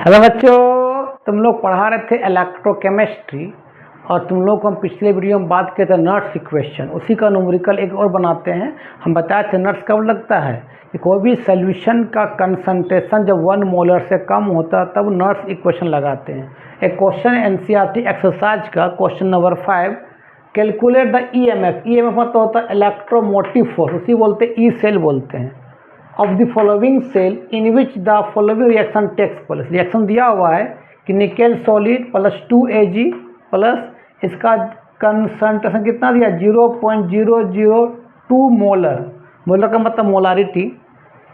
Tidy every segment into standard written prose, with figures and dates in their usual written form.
Hello बच्चों, तुम लोग पढ़ा रहे थे इलेक्ट्रोकेमिस्ट्री और तुम लोग को हम पिछले वीडियो में बात किए थे नर्स इक्वेशन। उसी का न्यूमेरिकल एक और बनाते हैं। हम बताए थे नर्स कब लगता है कि कोई भी सॉल्यूशन का कंसंट्रेशन जब 1 मोलर से कम होता है तब नर्स इक्वेशन लगाते हैं। एक क्वेश्चन एनसीईआरटी एक्सरसाइज का question number 5, calculate the EMF. EMF मतलब होता है इलेक्ट्रोमोटिव फोर्स, उसी बोलते हैं ई सेल बोलते हैं। Of the following cell in which the following reaction takes place. Reaction दिया हुआ है कि nickel solid plus 2Ag plus इसका कंसंट्रेशन कितना दिया 0.002 मोलर। मोलर का मतलब मोलारिटी।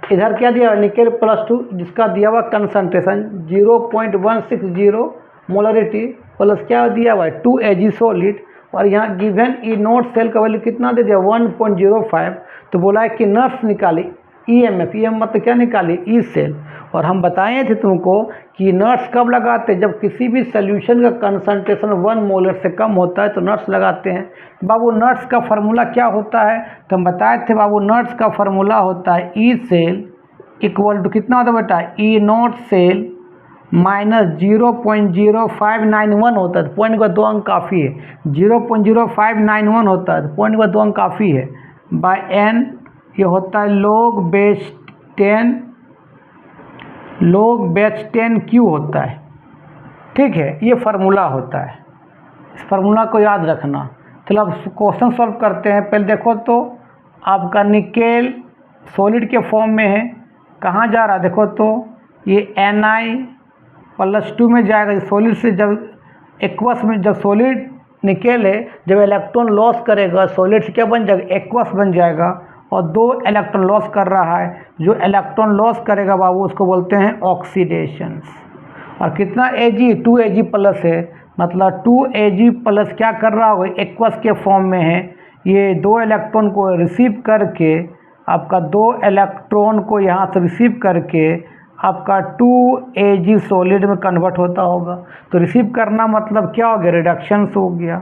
इधर क्या दिया निकेल प्लस 2 जिसका दिया हुआ कंसंट्रेशन 0.160 मोलरिटी प्लस क्या दिया हुआ है 2Ag सॉलिड। और यहाँ गिवन ई नोट सेल का वैल्यू कितना दे दिया 1.05। तो बोला है कि नर्स निकाली ईएमएफ। ईएमएफ मतलब क्या निकाली ई सेल। और हम बताए थे तुमको कि नर्स कब लगाते हैं जब किसी भी सोल्यूशन का कंसंट्रेशन 1 मोलर से कम होता है तो नर्स लगाते हैं। बाबू नर्स का फार्मूला क्या होता है तो हम बताए थे बाबू नर्स का फार्मूला होता है ई सेल इक्वल टू कितना होता है बेटा ई नॉट सेल माइनस 0.0591 होता है। तो पॉइंट का 2 अंक काफ़ी है। 0.0591 होता है तो पॉइंट का 2 अंक काफ़ी है। बाय एन ये होता है log बेस 10 क्यू होता है। ठीक है, ये फार्मूला होता है। इस फार्मूला को याद रखना। चलो अब क्वेश्चन सॉल्व करते हैं। पहले देखो तो आपका निकेल सॉलिड के फॉर्म में है। कहाँ जा रहा है देखो तो ये Na+2 में जाएगा। सॉलिड से जब एक्वस में जब सॉलिड निकेल है जब इलेक्ट्रॉन लॉस करेगा सॉलिड से क्या बन जाएगा एक्वस बन जाएगा और 2 इलेक्ट्रॉन लॉस कर रहा है। जो इलेक्ट्रॉन लॉस करेगा बाबू उसको बोलते हैं ऑक्सीडेशन। और कितना Ag 2Ag प्लस है मतलब 2Ag प्लस क्या कर रहा होगा एक्वस के फॉर्म में है। ये 2 इलेक्ट्रॉन को रिसीव करके आपका 2 इलेक्ट्रॉन को यहाँ से रिसीव करके आपका 2Ag सॉलिड में कन्वर्ट होता होगा। तो रिसीव करना मतलब क्या हो गया रिडक्शंस हो गया।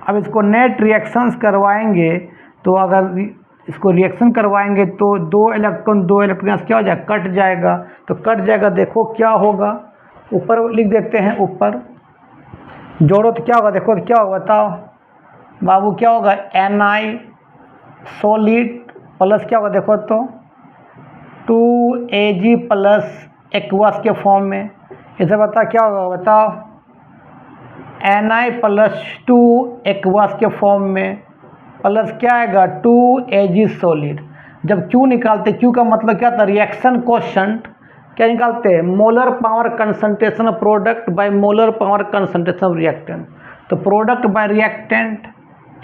अब इसको नेट रिएक्शंस करवाएंगे तो अगर इसको रिएक्शन करवाएंगे तो 2 इलेक्ट्रॉन क्या हो जाएगा कट जाएगा। तो कट जाएगा देखो क्या होगा ऊपर लिख देते हैं। ऊपर जोड़ो तो क्या होगा देखो तो क्या होगा बताओ बाबू क्या होगा Na सॉलिड प्लस क्या होगा देखो तो 2Ag प्लस एक्वस के फॉर्म में। इधर बता क्या होगा बताओ Na+2 एक्वस के फॉर्म में प्लस क्या आएगा 2Ag सॉलिड। जब Q निकालते Q का मतलब क्या था रिएक्शन कोशेंट क्या निकालते हैं molar power concentration of product by molar power concentration of reactant. तो प्रोडक्ट बाय रिएक्टेंट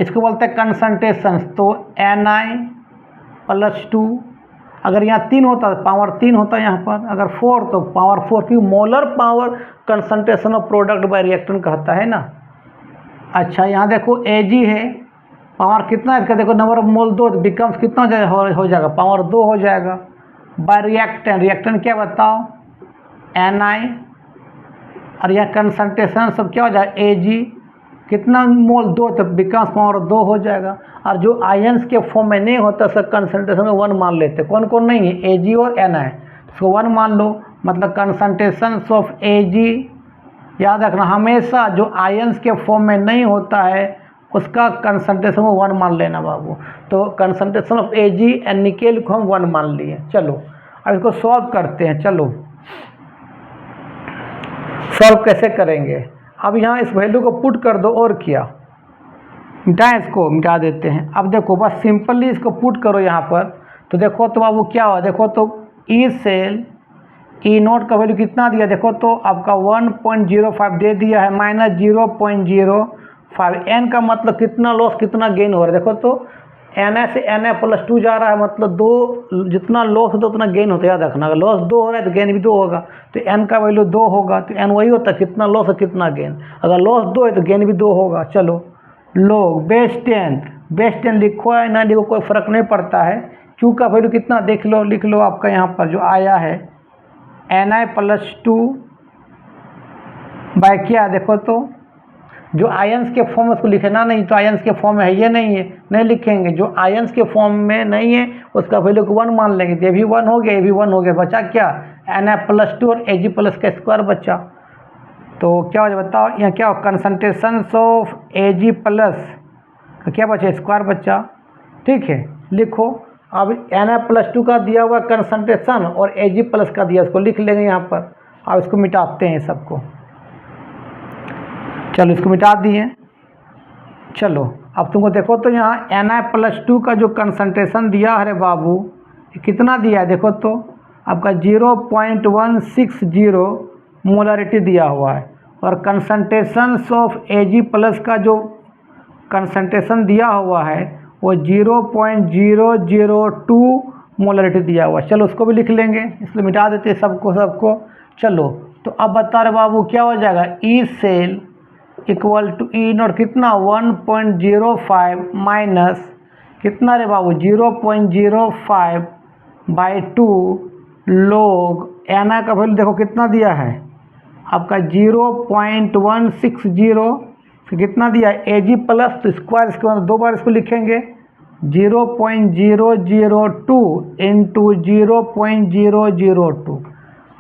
इसको बोलते हैं कंसंट्रेशन। तो Na+2 अगर यहाँ 3 होता है पावर 3 होता है यहाँ पर, अगर 4 तो पावर 4 क्योंकि molar power concentration of product bye reactant कहता है ना। अच्छा यहाँ देखो Ag है पावर कितना है इसका देखो नंबर ऑफ मोल 2 बिकम्स कितना हो जाएगा पावर 2 हो जाएगा बाय रिएक्टेंट। रिएक्टेंट क्या बताओ Na और यह कंसंट्रेशन सब क्या हो जाएगा Ag कितना मोल 2 तो बिकम्स पावर 2 हो जाएगा। और जो आयंस के फॉर्म में नहीं होता सब कंसंट्रेशन में 1 मान लेते। कौन कौन नहीं है Ag और Na है इसको 1 मान लो मतलब कंसंट्रेशन ऑफ Ag। याद रखना हमेशा जो आयंस के फॉर्म में नहीं होता है उसका कंसंट्रेशन को 1 मान लेना बाबू। तो concentration of Ag and nickel को हम 1 मान लिए। चलो अब इसको सॉल्व करते हैं। चलो सॉल्व कैसे करेंगे। अब यहाँ इस वैल्यू को पुट कर दो और क्या मिटाएं इसको मिटा देते हैं। अब देखो बस सिंपली इसको पुट करो यहाँ पर। तो देखो तो बाबू क्या हुआ देखो तो ई सेल ई नोट का वैल्यू कितना दिया देखो तो आपका 1.05 दे दिया है माइनस 0.05। एन का मतलब कितना लॉस कितना गेन हो रहा है देखो तो Na से Na+2 जा रहा है मतलब 2 जितना लॉस होता है उतना गेन होता है। याद रखना अगर लॉस 2 हो रहा है तो गेन भी 2 होगा। तो n का वैल्यू 2 होगा तो n वही होता है कितना लॉस और कितना गेन। अगर लॉस 2 है तो गेन भी 2 होगा। चलो log बेस 10 लिखो है ना लिखो कोई फ़र्क नहीं पड़ता है। Q का वैल्यू कितना देख लो लिख लो आपका यहाँ पर जो आया है Na+2 बाय क्या देखो तो जो आयंस के फॉर्म में उसको लिखना नहीं। तो आयंस के फॉर्म में है ये नहीं है नहीं लिखेंगे। जो आयंस के फॉर्म में नहीं है उसका वैल्यू को 1 मान लेंगे। तो ये भी 1 हो गया ये भी 1 हो गया बचा क्या Na+2 और Ag+ का स्क्वायर बचा। तो क्या हो जाए बताओ, यहाँ क्या हो, कंसंट्रेशन ऑफ Ag+ का क्या बचा, स्क्वायर बचा। ठीक है, लिखो अब Na+2 का दिया हुआ कंसंट्रेशन और Ag+ का दिया, उसको लिख लेंगे यहाँ पर। अब इसको मिटाते हैं सबको, चलो इसको मिटा दिए। चलो अब तुमको देखो तो यहाँ Na+2 का जो कंसंट्रेशन दिया है बाबू, कितना दिया है देखो तो, आपका 0.160 मोलरिटी दिया हुआ है। और कंसंट्रेशन ऑफ Ag+ का जो कंसंट्रेशन दिया हुआ है वो 0.002 मोलरिटी दिया हुआ है। चलो उसको भी लिख लेंगे, इसलिए मिटा देते हैं सबको। चलो तो अब बता रहे बाबू क्या हो जाएगा, E cell equal to E naught कितना 1.05 माइनस कितना रे बाबू 0.05/2 लोग Na का वैल्यू देखो कितना दिया है आपका 0.160 कितना दिया है Ag+ तो स्क्वायर, इसके बाद 2 बार इसको लिखेंगे 0.002 इंटू 0.002।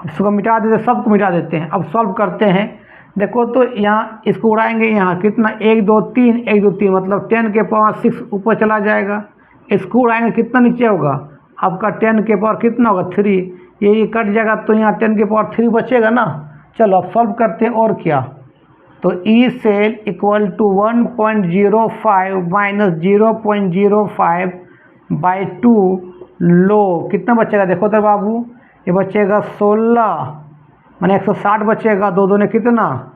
इसको मिटा देते, सबको मिटा देते हैं। अब सॉल्व करते हैं, देखो तो यहाँ इसको उड़ाएंगे, यहाँ कितना 1 2 3 1 2 3 मतलब 10 के पावर 6 ऊपर चला जाएगा। इसको उड़ाएंगे कितना नीचे होगा आपका 10 के पावर कितना होगा 3, ये कट जाएगा तो यहाँ 10 के पावर 3 बचेगा ना। चलो अब सॉल्व करते हैं और क्या, तो E cell equal to 1.05 minus 0.05/2 लो कितना बचेगा देखो तो बाबू, ये बचेगा 16 माने 160 बचेगा, 2 2 ने कितना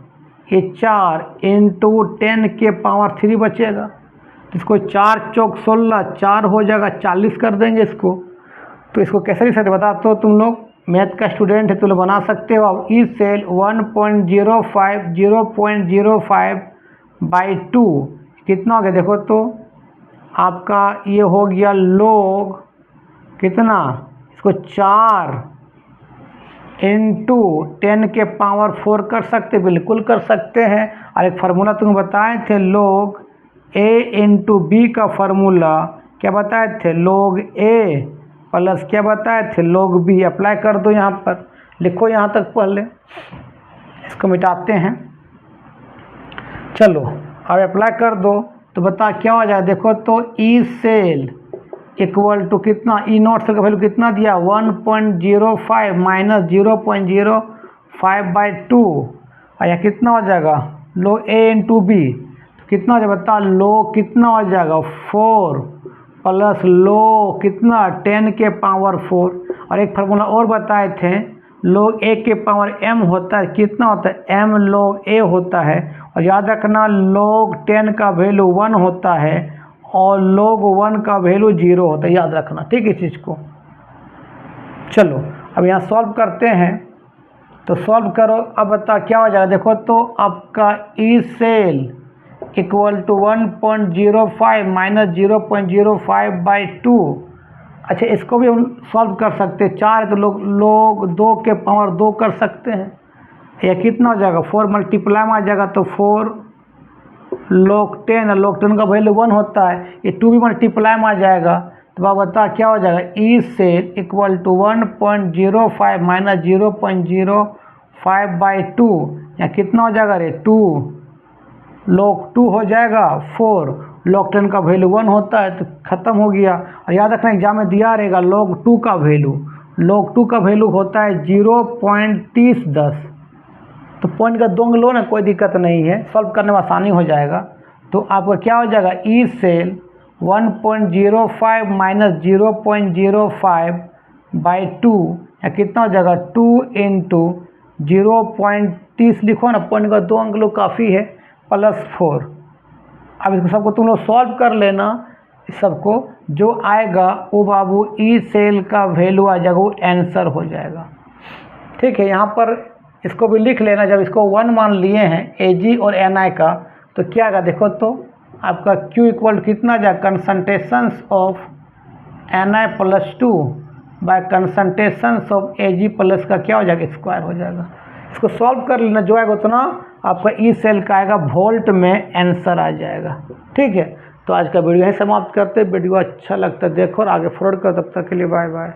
ये 4 इंटू 10 के पावर 3 बचेगा। इसको 4 चौक 16 4 हो जाएगा 40 कर देंगे इसको। तो इसको कैसे लिख सकते बता तो, तुम लोग मैथ का स्टूडेंट है, तुम लोग बना सकते हो। अब ई सेल 0.05 कितना हो गया देखो तो, आपका ये हो गया लोग कितना, इसको 4 इंटू 10 के पावर 4 कर सकते, बिल्कुल कर सकते हैं। और एक फार्मूला तुम्हें बताए थे लोग A इंटू बी का फार्मूला क्या बताए थे, लोग A प्लस क्या बताए थे लोग B। अप्लाई कर दो यहाँ पर, लिखो यहाँ तक पहले, इसको मिटाते हैं। चलो अब अप्लाई कर दो तो बता क्या हो जाए देखो तो, ई सेल इक्वल टू कितना, ई नॉट सेल का वैल्यू कितना दिया 1.05 माइनस 0.05/2 और यह कितना हो जाएगा लो A इंटू बी, कितना हो जाएगा बता, लो कितना हो जाएगा 4 प्लस लो कितना 10 के पावर 4। और एक फार्मूला और बताए थे, लोग A के पावर m होता है, कितना होता है m लोग A होता है। और याद रखना लोग 10 का वैल्यू 1 होता है और लोग 1 का वैल्यू 0 होता है, याद रखना ठीक है इस चीज़ को। चलो अब यहाँ सॉल्व करते हैं, तो सॉल्व करो। अब बता क्या हो जाएगा देखो तो, आपका E cell equal to 1.05 minus 0.05/2। अच्छा इसको भी हम सॉल्व कर सकते हैं, 4 है तो लोग 2 के पावर 2 कर सकते हैं। यह कितना हो जाएगा 4 मल्टीप्लाई में आ जाएगा तो 4 लोग 10, लोग 10 का वैल्यू 1 होता है, ये 2 भी मल्टीप्लाई में आ जाएगा। तो आप बता क्या हो जाएगा, E cell equal to 1.05 minus 0.05/2 या कितना हो जाएगा रे 2 log 2 हो जाएगा 4, log 10 का वैल्यू 1 होता है तो ख़त्म हो गया। और याद रखना एग्जाम में दिया रहेगा log 2 का वैल्यू होता है 0.3010। तो पॉइंट का 2 लो ना, कोई दिक्कत नहीं है, सॉल्व करने में आसानी हो जाएगा। तो आपका क्या हो जाएगा, ई सेल 1.05 माइनस 0.05/2 या कितना हो जाएगा 2 इंटू 0.30 लिखो ना, पॉइंट का 2 लो काफ़ी है प्लस 4। अब इसको सबको तुम लोग सॉल्व कर लेना, इस सबको जो आएगा वो बाबू ई सेल का वैल्यू आ जाएगा, वो आंसर हो जाएगा। ठीक है, यहाँ पर इसको भी लिख लेना। जब इसको 1 मान लिए हैं Ag और Ni का, तो क्या आएगा देखो तो, आपका Q इक्वल कितना जाएगा, concentration of Na+2 by concentration of Ag+ का क्या हो जाएगा, स्क्वायर हो जाएगा। इसको सॉल्व कर लेना, जो आएगा उतना आपका ई सेल का आएगा, वोल्ट में आंसर आ जाएगा। ठीक है, तो आज का वीडियो यहीं समाप्त करते हैं। वीडियो अच्छा लगता है देखो और आगे फॉरवर्ड करो, तब तक के लिए बाय बाय।